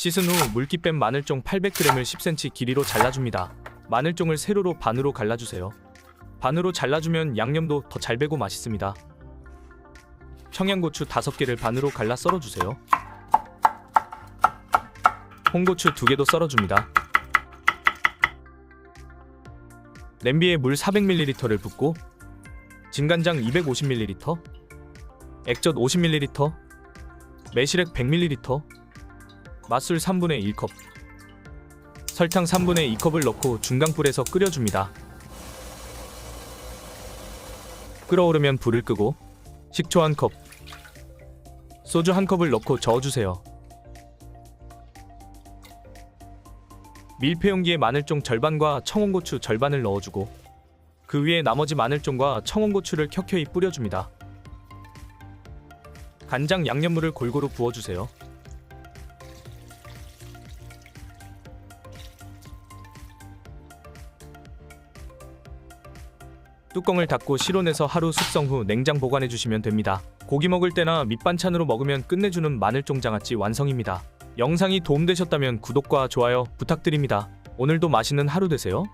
씻은 후 물기 뺀 마늘종 800g을 10cm 길이로 잘라줍니다. 마늘종을 세로로 반으로 갈라주세요. 반으로 잘라주면 양념도 더 잘 배고 맛있습니다. 청양고추 5개를 반으로 갈라 썰어주세요. 홍고추 2개도 썰어줍니다. 냄비에 물 400ml를 붓고 진간장 250ml, 액젓 50ml, 매실액 100ml, 맛술 3분의 1컵, 설탕 3분의 2컵을 넣고 중강불에서 끓여줍니다. 끓어오르면 불을 끄고 식초 1컵, 소주 1컵을 넣고 저어주세요. 밀폐용기에 마늘종 절반과 청홍고추 절반을 넣어주고 그 위에 나머지 마늘종과 청홍고추를 켜켜이 뿌려줍니다. 간장 양념물을 골고루 부어주세요. 뚜껑을 닫고 실온에서 하루 숙성 후 냉장 보관해주시면 됩니다. 고기 먹을 때나 밑반찬으로 먹으면 끝내주는 마늘종 장아찌 완성입니다. 영상이 도움되셨다면 구독과 좋아요 부탁드립니다. 오늘도 맛있는 하루 되세요.